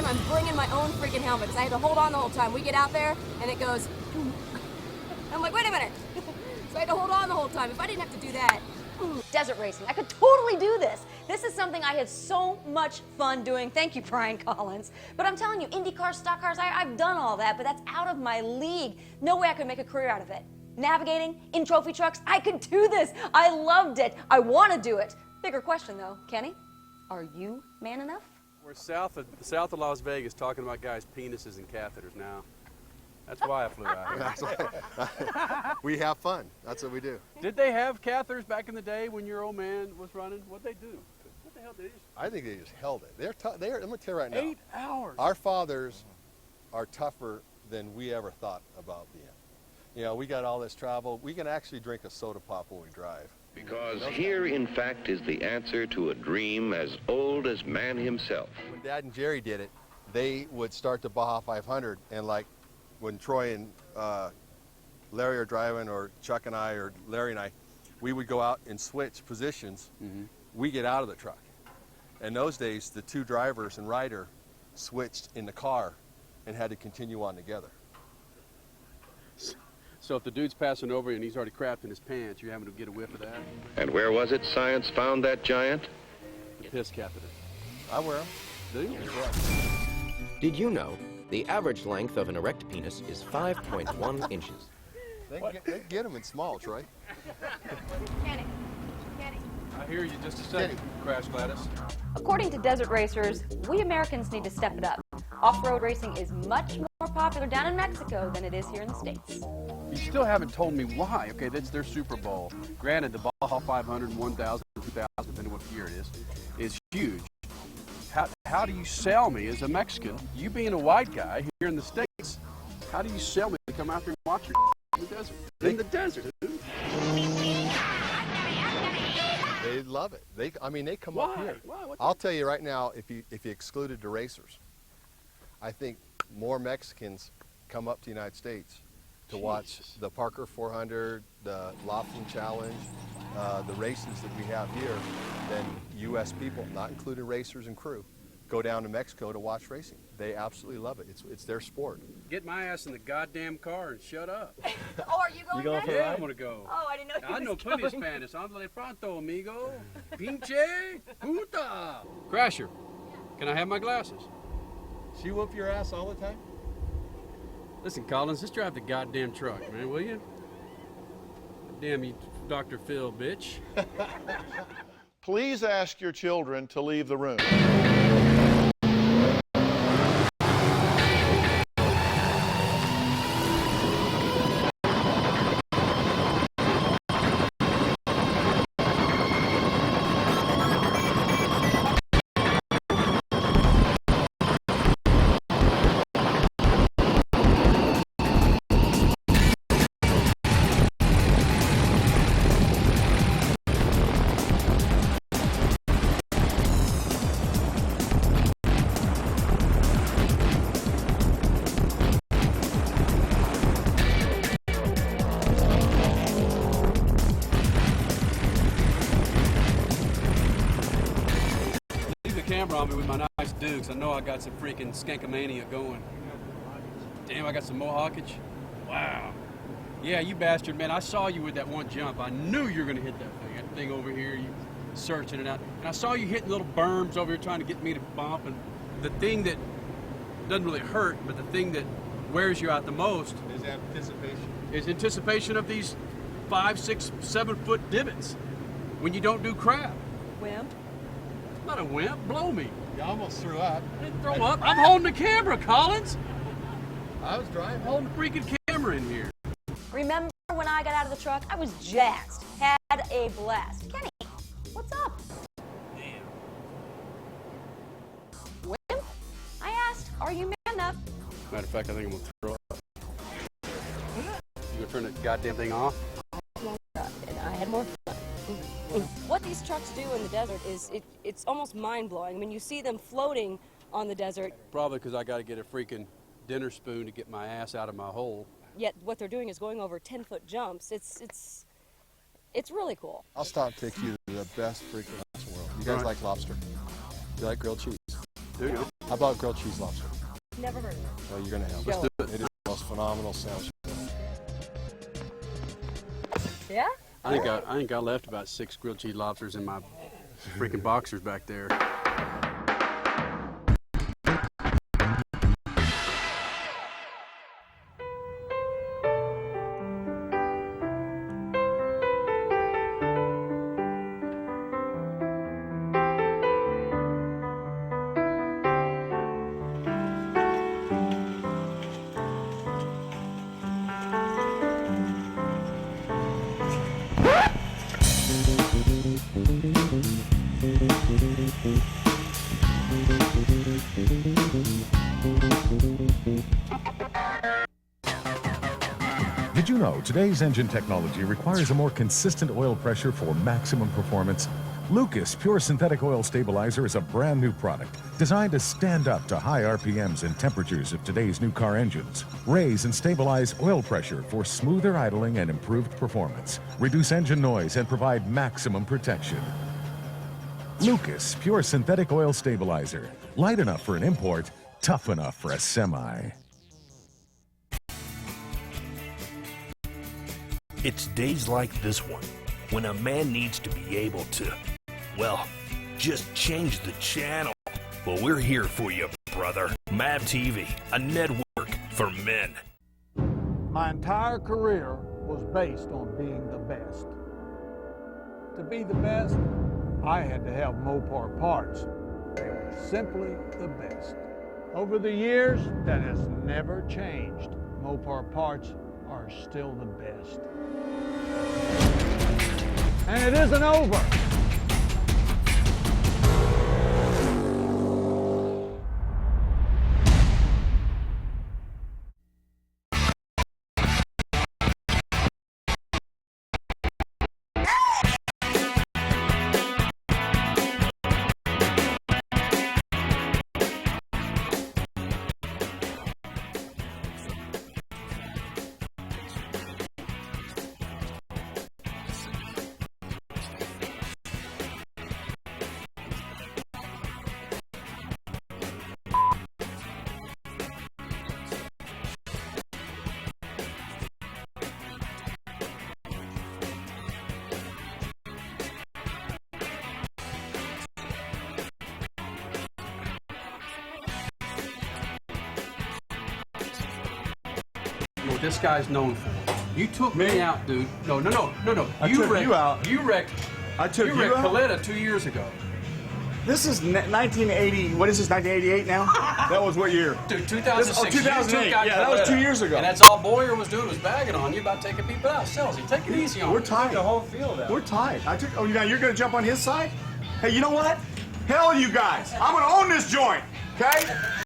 time I'm bringing my own freaking helmet because I had to hold on the whole time. We get out there and it goes, I'm like, wait a minute. So I had to hold on the whole time. If I didn't have to do that. Desert racing, I could totally do this. This is something I had so much fun doing. Thank you, Brian Collins. But I'm telling you, Indy cars, stock cars, I've done all that, but that's out of my league. No way I could make a career out of it. Navigating, in trophy trucks, I could do this. I loved it. I want to do it. Bigger question though, Kenny, are you man enough? We're south of Las Vegas talking about guys' penises and catheters now. That's why I flew out. We have fun. That's what we do. Did they have catheters back in the day when your old man was running? What'd they do? What the hell did they just... I think they just held it. They're, let me tell you right now. 8 hours. Our fathers are tougher than we ever thought about being. You know, we got all this travel. We can actually drink a soda pop when we drive. Because here, in fact, is the answer to a dream as old as man himself. When Dad and Jerry did it, they would start the Baja 500, and like when Troy and Larry are driving, or Chuck and I, or Larry and I, we would go out and switch positions. We get out of the truck. In those days, the two drivers and rider switched in the car and had to continue on together. So if the dude's passing over and he's already crapped in his pants, you're having to get a whiff of that? And where was it science found that giant? The piss catheter. I wear them. Do you? Did you know the average length of an erect penis is 5.1 inches? They get them in small, Troy. Kenny. I hear you just a second, Crash Gladys. According to desert racers, we Americans need to step it up. Off-road racing is much more popular down in Mexico than it is here in the States. You still haven't told me why. Okay, that's their Super Bowl. Granted, the Baja 500, 1,000, 2,000, depending what year it is huge. How do you sell me as a Mexican, you being a white guy here in the States, how do you sell me to come out there and watch your in the desert? In the desert, dude. They love it. They come Why? up here. Why? I'll tell you right now, if you excluded the racers, I think more Mexicans come up to the United States to watch the Parker 400, the Lofting Challenge, the races that we have here than U.S. people, not including racers and crew, go down to Mexico to watch racing. They absolutely love it. It's their sport. Get my ass in the goddamn car and shut up. Oh, are you going next? Yeah, I'm gonna go. Oh, I didn't know you I know was plenty of going. Spanish. Andale pronto, amigo. Pinche puta. Crasher, can I have my glasses? She whoop your ass all the time? Listen, Collins, just drive the goddamn truck, man, will you? Damn you, Dr. Phil, bitch. Please ask your children to leave the room. Camera on me with my nice dukes. I know I got some freaking skankamania going. Damn, I got some mohawkage. Wow. Yeah, you bastard, man. I saw you with that one jump. I knew you were going to hit that thing. That thing over here, you searching it out. And I saw you hitting little berms over here trying to get me to bump. And the thing that doesn't really hurt, but the thing that wears you out the most Is anticipation. is anticipation of these 5, 6, 7 foot divots when you don't do crap. Wimp. Not a wimp. Blow me. You almost threw up. I didn't throw up. I'm holding the camera, Collins. I was driving. I'm holding the freaking camera in here. Remember when I got out of the truck? I was jazzed. Had a blast. Kenny, what's up? Damn. Wimp? I asked, are you man enough? Matter of fact, I think I'm gonna throw up. You gonna turn that goddamn thing off? And I had more fun. What these trucks do in the desert is it's almost mind-blowing. I mean, you see them floating on the desert. Probably because I got to get a freaking dinner spoon to get my ass out of my hole. Yet what they're doing is going over 10-foot jumps. It's really cool. I'll stop and take you to the best freaking restaurant in the world. You guys like lobster? You like grilled cheese? Do you? How about grilled cheese lobster? Never heard of it. Well, you're gonna have. Let's do it. It is the most phenomenal sandwich. Yeah? I think I left about 6 grilled cheese lobsters in my freaking boxers back there. Did you know today's engine technology requires a more consistent oil pressure for maximum performance? Lucas Pure Synthetic Oil Stabilizer is a brand new product designed to stand up to high RPMs and temperatures of today's new car engines. Raise and stabilize oil pressure for smoother idling and improved performance. Reduce engine noise and provide maximum protection. Lucas Pure Synthetic Oil Stabilizer. Light enough for an import, tough enough for a semi. It's days like this one when a man needs to be able to, well, just change the channel. Well, we're here for you, brother. MavTV, a network for men. My entire career was based on being the best. To be the best, I had to have Mopar parts. They were simply the best. Over the years, that has never changed. Mopar parts are still the best. And it isn't over. What this guy's known for. You took me out, dude. No. I took you out. You wrecked. I took you you wrecked out? Paletta 2 years ago. This is 1980. What is this, 1988 now? That was what year? Dude, 2006. 2008. Yeah, that was 2 years ago. And that's all Bowyer was doing was bagging on you about taking people out. Scelzi, take it easy on We're me. tied. The whole field out. We're tied. Oh, now you're going to jump on his side? Hey, you know what? Hell, you guys. I'm going to own this joint. Okay?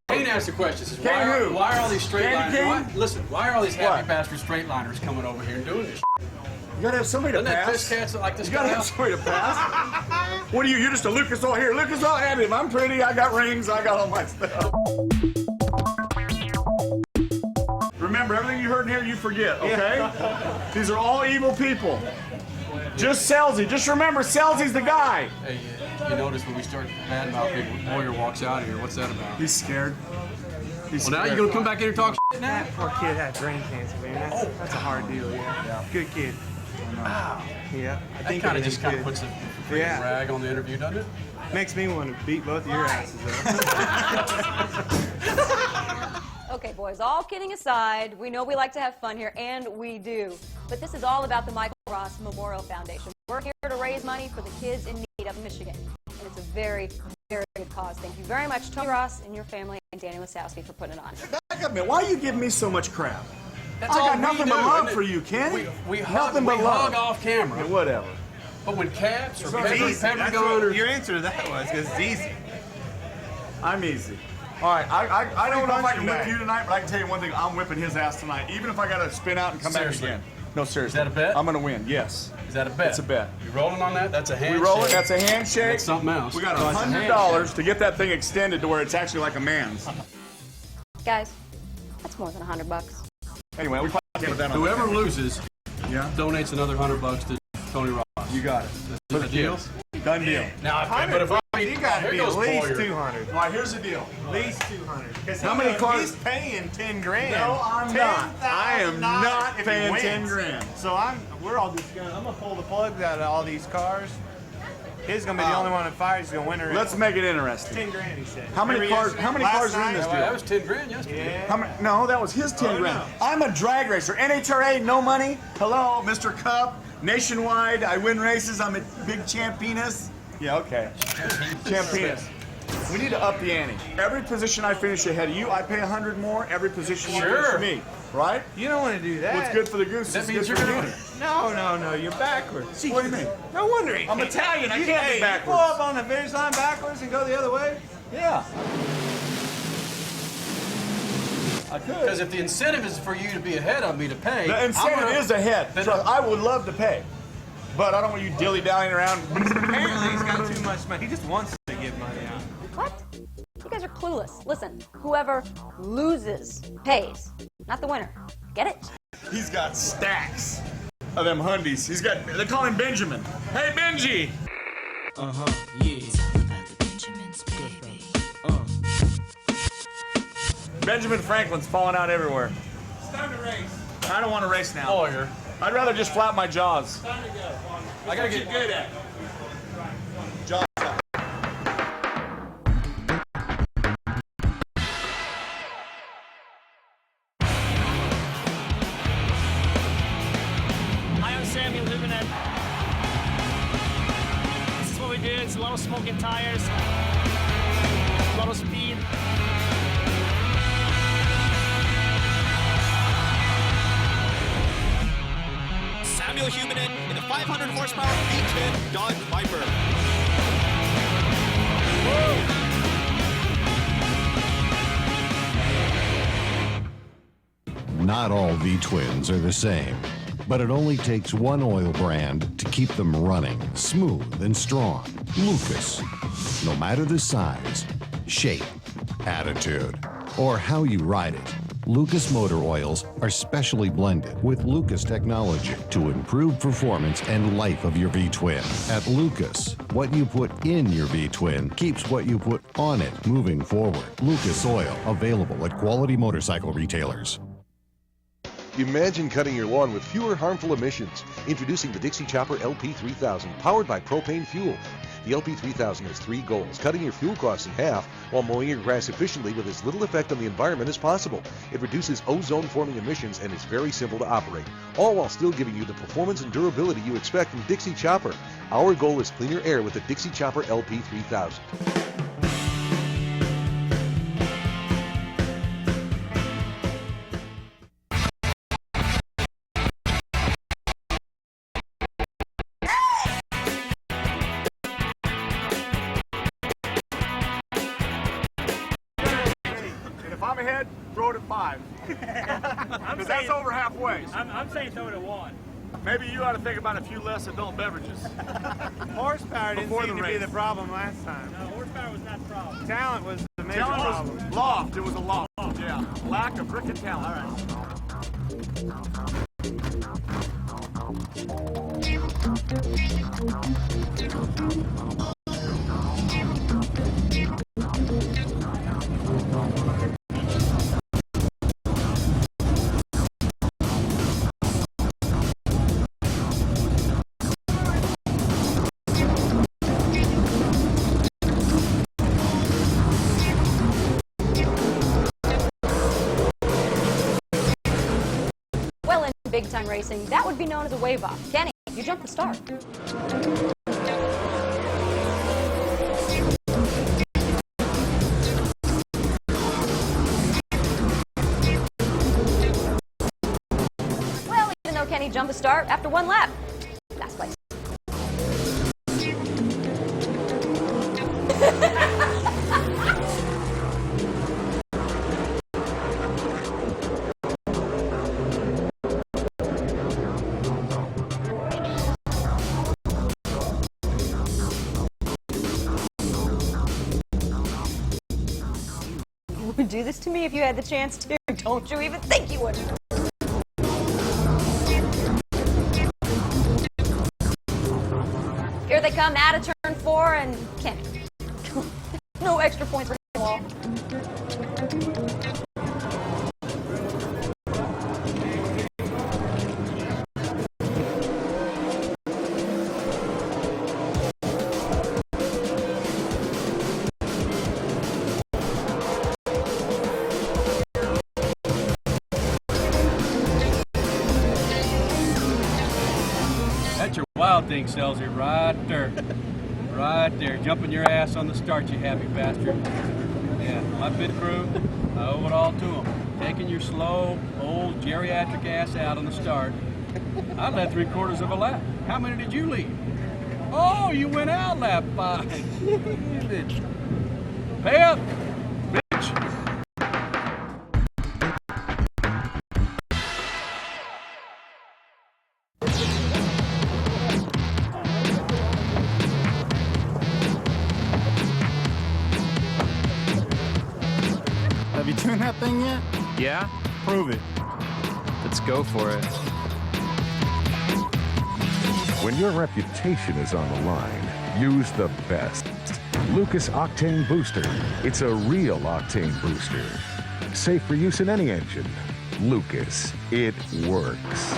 Kane asked the question. Says, Kane why are all these straight Kane liners? Listen, why are all these happy What? bastard straight liners coming over here and doing this? You got to have somebody to Doesn't that pass. piss cats like this You got to guy have out? somebody to pass. What are you? You're just a Lucas Oil here. Lucas Oil additive. I'm pretty. I got rings. I got all my stuff. Remember, everything you heard in here, you forget, okay? These are all evil people. Just Scelzi. Just remember, Scelzi's the guy. Hey, you notice when we start badmouth people, Bowyer walks out of here. What's that about? He's scared. He's Well, now scared. you're gonna come back in and talk shit now? That poor kid had brain cancer, man. That's a hard deal, yeah. Good kid. Wow. Yeah. I That think kind of everything's just kind of good. puts a freaking rag on the interview, doesn't it? Makes me want to beat both of your asses up. Okay, boys, all kidding aside, we know we like to have fun here, and we do. But this is all about the Michael Ross Memorial Foundation. We're here to raise money for the kids in need of Michigan. And it's a very, very good cause. Thank you very much, Tony Ross and your family, and Danny Wasowski for putting it on. Back up a minute. Why are you giving me so much crap? That's I all got we nothing do, but love isn't it? for you, Kenny. We hug love. off camera. Yeah, whatever. But when caps or It's easy. pepper That's gun what or... your answer to that was, because it's easy. I'm easy. All right, I don't know if I can whip back. you tonight, but I can tell you one thing. I'm whipping his ass tonight, even if I got to spin out and come Seriously? back again. No, seriously. Is that a bet? I'm going to win, yes. Is that a bet? It's a bet. You rolling on that? That's a We handshake. roll it. That's a handshake. That's something else. We got So it's a $100 to get that thing extended to where it's actually like a man's. Guys, that's more than $100. Anyway, we probably can't put that on. Whoever loses Yeah. donates another $100 to Tony Ross. You got it. Is that a deal? Done deal. Now, but if You got to be at least 200. All right, here's the deal. At least 200. How many cars? He's paying 10 grand. No, I'm not. I am not if he paying wins. 10 grand. So we're all just gonna. I'm gonna pull the plugs out of all these cars. He's gonna be the only one that fires. He's gonna win her. Let's make it interesting. 10 grand, he said. How many cars? How many cars are in this deal? that was 10 grand yesterday. Yeah. How many, no, that was his 10 grand. no. I'm a drag racer. NHRA, no money. Hello, Mr. Cup. Nationwide, I win races. I'm a big championess. Yeah, okay. Championess. We need to up the ante. Every position I finish ahead of you, I pay 100 more. Every position you finish me, right? You don't want to do that. What's good for the goose is good for the gander. No, you're backwards. What do you mean? No wonder I'm Italian. I can't be You backwards. pull up on the finish line backwards and go the other way? Yeah. I could. Because if the incentive is for you to be ahead of me to pay, The incentive is ahead. Trust, I would love to pay, but I don't want you dilly-dallying around. Apparently he's got too much money. He just wants to give money out. What? You guys are clueless. Listen, whoever loses pays, not the winner. Get it? He's got stacks of them hundies. They call him Benjamin. Hey, Benji! Benjamin Franklin's falling out everywhere. It's time to race. I don't want to race now. Bowyer. I'd rather just flap my jaws. Time to go. I gotta get good at. Jaws out. Hi, I'm Samuel Hubernet. This is what we do. It's a lot of smoking tires, a lot of speed. Samuel Hubernet in a 500 horsepower V10 Dodge Viper. Not all V-twins are the same, but it only takes one oil brand to keep them running smooth and strong. Lucas. No matter the size, shape, attitude, or how you ride it, Lucas motor oils are specially blended with Lucas technology to improve performance and life of your V-twin. At Lucas, what you put in your V-twin keeps what you put on it moving forward. Lucas Oil, available at quality motorcycle retailers. Imagine cutting your lawn with fewer harmful emissions. Introducing the Dixie Chopper LP3000, powered by propane fuel. The LP3000 has 3 goals: cutting your fuel costs in half while mowing your grass efficiently with as little effect on the environment as possible. It reduces ozone-forming emissions and is very simple to operate, all while still giving you the performance and durability you expect from Dixie Chopper. Our goal is cleaner air with the Dixie Chopper LP3000. If I'm ahead, throw it at 5. Because that's over halfway. I'm saying throw it at 1. Maybe you ought to think about a few less adult beverages. Horsepower didn't Before seem the to be race. the problem last time. No, horsepower was not the problem. Talent was the major Talent problem. was loft. It was a loft. Yeah. Lack of freaking talent. All right. Well, in big-time racing, that would be known as a wave-off. Kenny, you jumped the start. Well, even though Kenny jumped the start after 1 lap, last place. You would do this to me if you had the chance to. Don't you even think you would. Here Here they come out of turn 4 and Kenny. No extra points for him all. That's your wild thing, Scelzi, right there. Right there. Jumping your ass on the start, you happy bastard. Yeah, my pit crew, I owe it all to them. Taking your slow, old, geriatric ass out on the start. I led 3/4 of a lap. How many did you lead? Oh, you went out lap 5. Pay up, bitch. Have you tuned that thing yet? Yeah? Prove it. Let's go for it. When your reputation is on the line, use the best. Lucas Octane Booster. It's a real octane booster. Safe for use in any engine. Lucas, it works.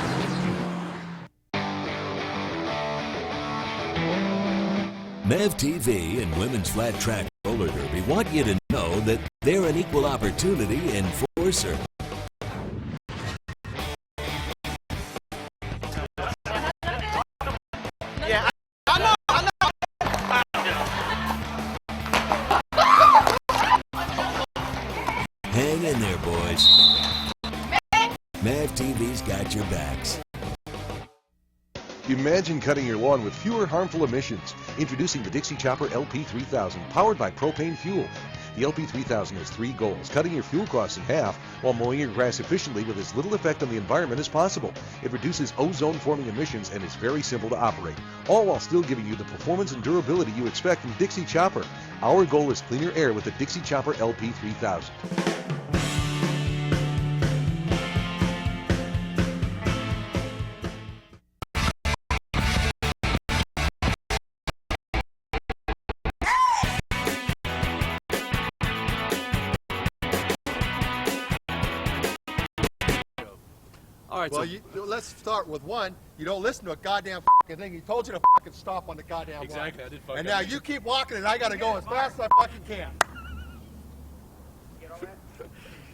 MavTV and Women's Flat Track Roller Derby want you to know that they're an equal opportunity enforcer. Yeah, I know. Hang in there, boys. MavTV's got your backs. Imagine cutting your lawn with fewer harmful emissions. Introducing the Dixie Chopper LP3000, powered by propane fuel. The LP3000 has 3 goals: cutting your fuel costs in half while mowing your grass efficiently with as little effect on the environment as possible. It reduces ozone-forming emissions and is very simple to operate, all while still giving you the performance and durability you expect from Dixie Chopper. Our goal is cleaner air with the Dixie Chopper LP3000. All right, Well, so let's start with one. You don't listen to a goddamn fucking thing. He told you to fucking stop on the goddamn line. Exactly, I did fuck And up. now you keep walking and I gotta go as fast as I fucking can.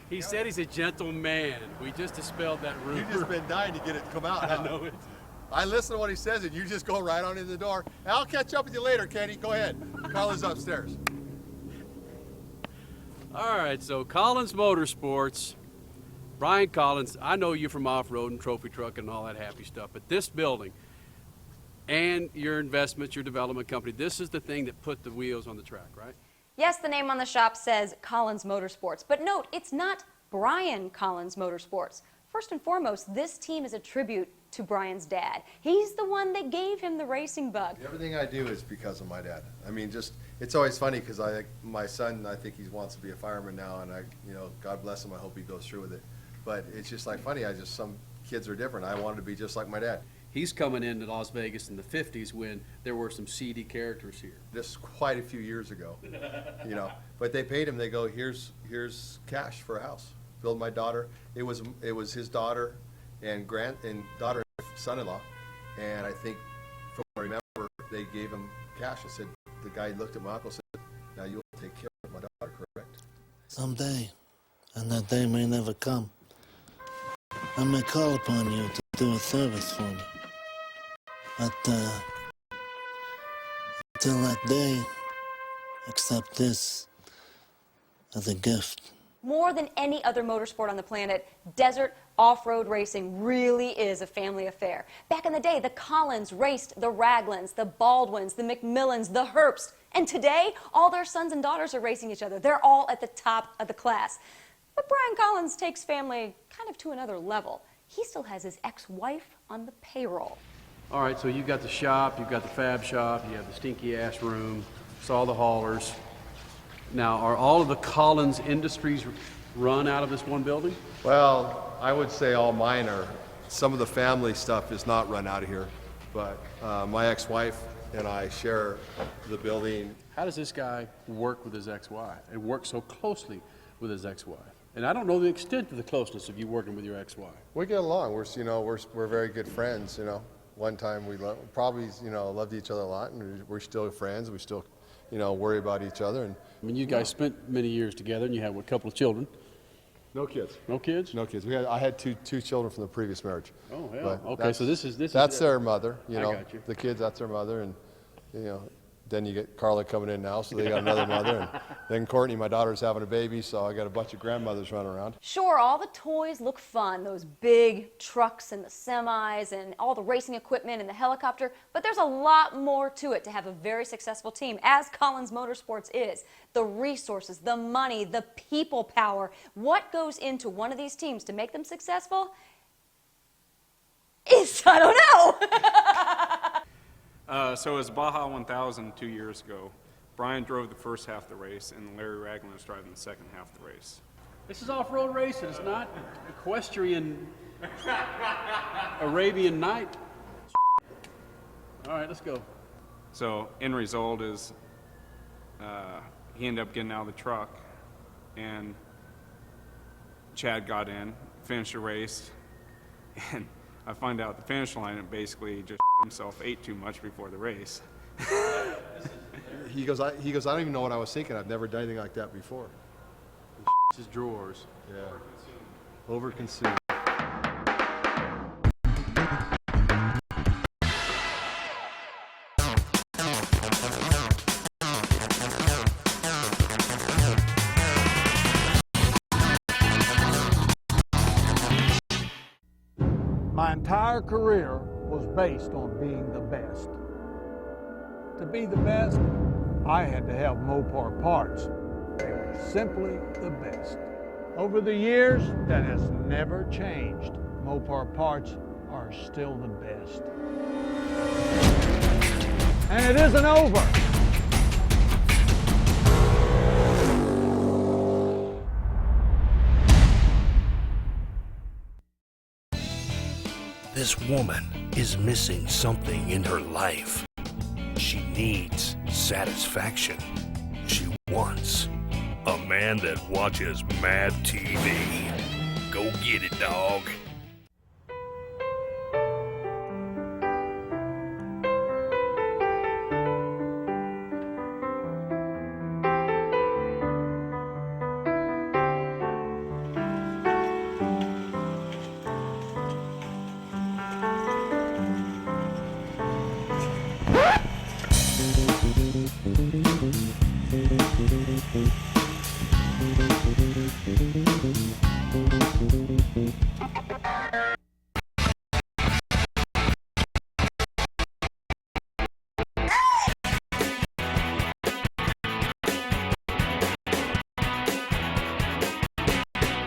he said he's a gentleman. We just dispelled that rumor. You've just been dying to get it to come out. I know it. I listen to what he says and you just go right on in the door. And I'll catch up with you later, Kenny. Go ahead. Carla's upstairs. All right, so Collins Motorsports. Brian Collins, I know you from off-road and trophy truck and all that happy stuff, but this building and your investments, your development company, this is the thing that put the wheels on the track, right? Yes, the name on the shop says Collins Motorsports, but note, it's not Brian Collins Motorsports. First and foremost, this team is a tribute to Brian's dad. He's the one that gave him the racing bug. Everything I do is because of my dad. I mean, it's always funny because my son, I think he wants to be a fireman now, and God bless him, I hope he goes through with it. But it's just like funny, some kids are different. I wanted to be just like my dad. He's coming into Las Vegas in the 50s when there were some seedy characters here. This is quite a few years ago, But they paid him. They go, here's cash for a house. Build my daughter. It was his daughter and daughter and son-in-law, and I think from what I remember, they gave him cash. I said, the guy looked at my uncle and said, now you'll take care of my daughter, correct? Someday, and that day may never come, I may call upon you to do a service for me. But until that day, accept this as a gift. More than any other motorsport on the planet, desert off-road racing really is a family affair. Back in the day, the Collins raced the Raglins, the Baldwins, the McMillans, the Herbsts, and today, all their sons and daughters are racing each other. They're all at the top of the class. But Brian Collins takes family kind of to another level. He still has his ex-wife on the payroll. All right, so you've got the shop, you've got the fab shop, you have the stinky-ass room, saw the haulers. Now, are all of the Collins Industries run out of this one building? Well, I would say all mine are. Some of the family stuff is not run out of here, but my ex-wife and I share the building. How does this guy work with his ex-wife and work so closely with his ex-wife? And I don't know the extent of the closeness of you working with your ex-wife. We get along. We're very good friends. One time we probably loved each other a lot, and we're still friends. We still worry about each other. And I mean, you guys spent many years together, and you have a couple of children. No kids. No kids? No kids. I had two children from the previous marriage. Oh, yeah. But Okay, so this is that's their mother. I got you. The kids, that's their mother, and then you get Carla coming in now, so they got another mother, and then Courtney, my daughter's having a baby, so I got a bunch of grandmothers running around. Sure, all the toys look fun, those big trucks and the semis and all the racing equipment and the helicopter, but there's a lot more to it to have a very successful team, as Collins Motorsports is. The resources, the money, the people power. What goes into one of these teams to make them successful is, I don't know. So it was Baja 1000 2 years ago. Brian drove the first half of the race, and Larry Ragland was driving the second half of the race. This is off-road racing. It's not equestrian Arabian Night. All right, let's go. So end result is he ended up getting out of the truck, and Chad got in, finished the race, and I find out at the finish line and basically just himself, ate too much before the race. He goes, I don't even know what I was thinking. I've never done anything like that before. His drawers. Yeah. Overconsumed. My entire career was based on being the best. To be the best, I had to have Mopar parts. They were simply the best. Over the years, that has never changed. Mopar parts are still the best. And it isn't over. This woman is missing something in her life. She needs satisfaction. She wants a man that watches MavTV. Go get it, dog.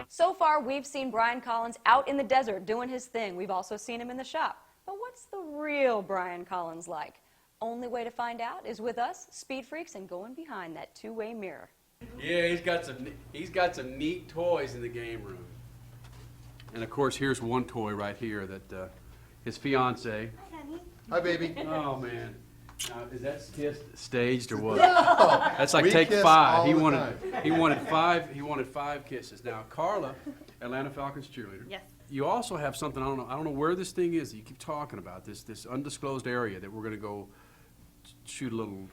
So far, we've seen Brian Collins out in the desert doing his thing. We've also seen him in the shop. But what's the real Brian Collins like? Only way to find out is with us, Speed Freaks, and going behind that two-way mirror. Yeah, he's got some neat toys in the game room. And of course, here's one toy right here that his fiance. Hi, honey. Hi, baby. Oh man. Now, is that staged or what? No. That's like We take kiss 5. all He the wanted time. he wanted 5 kisses. Now, Carla, Atlanta Falcons cheerleader. Yes. You also have something, I don't know where this thing is that you keep talking about, this undisclosed area that we're going to go shoot a little,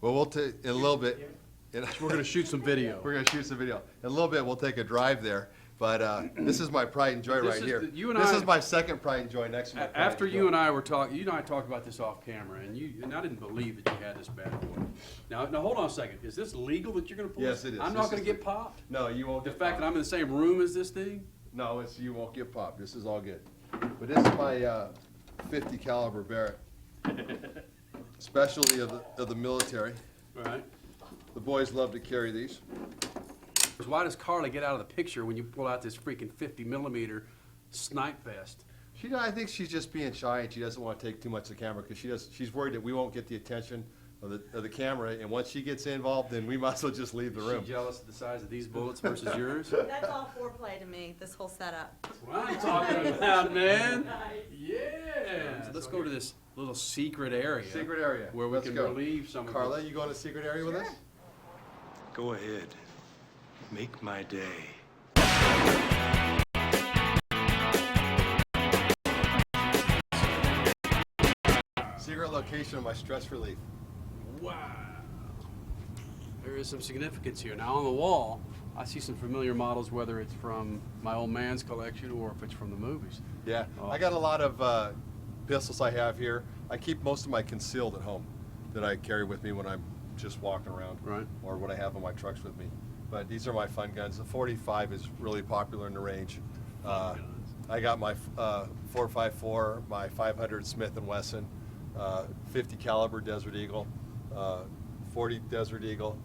Well, we'll take in a little bit. We're going to shoot some video. We're going to shoot some video. In a little bit, we'll take a drive there. But this is my pride and joy This right is here. the- This is my second pride and joy next to my pride After and you joy. and I were talking, you and I talked about this off camera, and I didn't believe that you had this bad boy. Now hold on a second. Is this legal that you're going to pull? Yes, it is. I'm This not going is to get popped. No, you won't. The get fact popped. that I'm in the same room as this thing. No, you won't get popped. This is all good. But this is my 50 caliber Barrett, specialty of the military. Right. The boys love to carry these. Why does Carla get out of the picture when you pull out this freaking 50 millimeter snipe vest? I think she's just being shy and she doesn't want to take too much of the camera because she's worried that we won't get the attention of the camera. And once she gets involved, then we might as well just leave the room. Is she jealous of the size of these bullets versus yours? That's all foreplay to me, this whole setup. That's what I'm talking about, man. Yeah. So let's go to this little secret area. Secret area. Where we Let's can go. relieve some of Carla, you going to secret area with us? Go ahead. Make my day. Secret location of my stress relief. Wow. There is some significance here. Now on the wall, I see some familiar models, whether it's from my old man's collection or if it's from the movies. Yeah, I got a lot of pistols I have here. I keep most of my concealed at home that I carry with me when I'm just walking around, right, or when I have on my trucks with me. But these are my fun guns. The 45 is really popular in the range. I got my 4.54, my 500 Smith & Wesson, 50 caliber Desert Eagle, 40 Desert Eagle,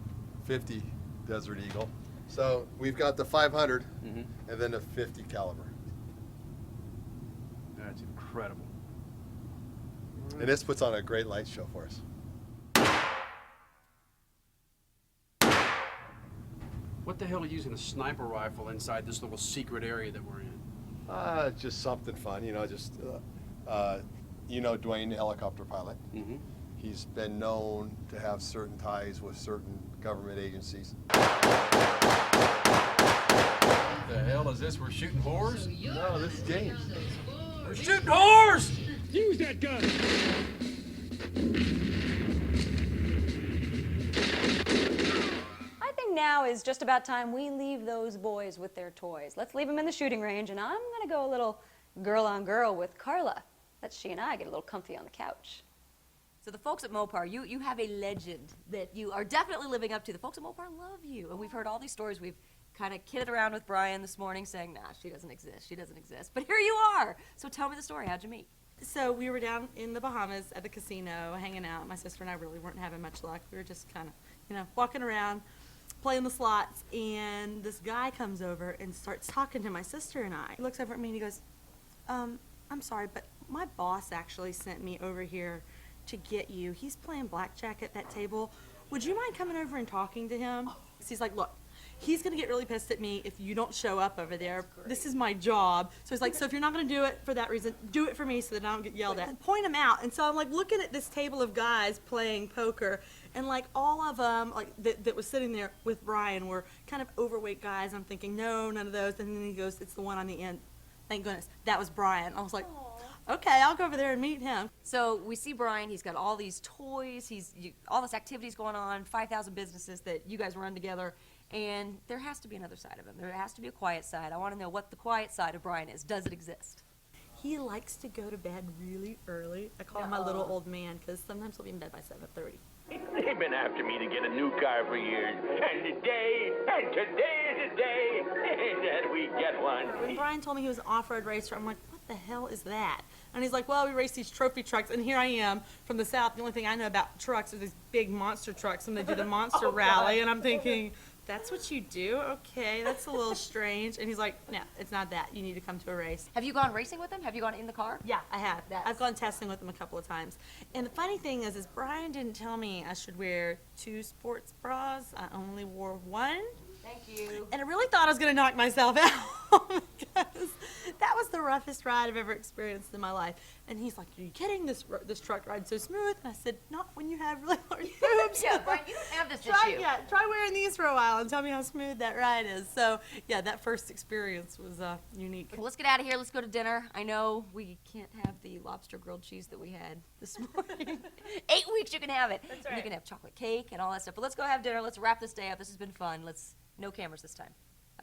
50 Desert Eagle. So we've got the 500 and then the 50 caliber. That's incredible. And this puts on a great light show for us. What the hell are you using a sniper rifle inside this little secret area that we're in? Just something fun, you know, just, you know Dwayne, the helicopter pilot. He's been known to have certain ties with certain government agencies. What the hell is this? We're shooting whores? No, this is James. We're shooting whores! Use that gun! I think now is just about time we leave those boys with their toys. Let's leave them in the shooting range, and I'm gonna go a little girl on girl with Carla. Let's she and I get a little comfy on the couch. So the folks at Mopar, you have a legend that you are definitely living up to. The folks at Mopar love you, and we've heard all these stories. We've kind of kidded around with Brian this morning saying, nah, she doesn't exist, she doesn't exist. But here you are. So tell me the story. How'd you meet? So we were down in the Bahamas at the casino hanging out. My sister and I really weren't having much luck. We were just kind of, you know, walking around, playing the slots, and this guy comes over and starts talking to my sister and I. He looks over at me and he goes, I'm sorry, but my boss actually sent me over here to get you. He's playing blackjack at that table. Would you mind coming over and talking to him? He's like, look, he's gonna get really pissed at me if you don't show up over there. This is my job. So he's like, so if you're not gonna do it for that reason, do it for me so that I don't get yelled at. Point him out. And so I'm like looking at this table of guys playing poker, and like all of them like that was sitting there with Brian were kind of overweight guys. I'm thinking, no, none of those. And then he goes, it's the one on the end. Thank goodness. That was Brian. I was like, okay, I'll go over there and meet him. So we see Brian, he's got all these toys, all this activities going on, 5,000 businesses that you guys run together, and there has to be another side of him. There has to be a quiet side. I want to know what the quiet side of Brian is. Does it exist? He likes to go to bed really early. I call him my little old man because sometimes he'll be in bed by 7:30. They've been after me to get a new car for years, and today is the day that we get one. When Brian told me he was an off-road racer, I'm like, what the hell is that? And he's like, well, we race these trophy trucks, and here I am from the South. The only thing I know about trucks are these big monster trucks, and they do the monster rally, and I'm thinking, that's what you do? Okay, that's a little strange. And he's like, no, it's not that. You need to come to a race. Have you gone racing with him? Have you gone in the car? Yeah, I have. I've gone testing with him a couple of times. And the funny thing is Brian didn't tell me I should wear 2 sports bras. I only wore 1. Thank you. And I really thought I was going to knock myself out because that was the roughest ride I've ever experienced in my life. And he's like, are you kidding? This truck ride's so smooth. And I said, not when you have really large boobs. Yeah, Brian, you don't have this issue. Yeah, try wearing these for a while and tell me how smooth that ride is. So, yeah, that first experience was unique. Well, let's get out of here. Let's go to dinner. I know we can't have the lobster grilled cheese that we had this morning. 8 weeks you can have it. That's right. And you can have chocolate cake and all that stuff. But let's go have dinner. Let's wrap this day up. This has been fun. No cameras this time.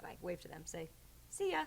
Bye-bye. Wave to them. Say, see ya.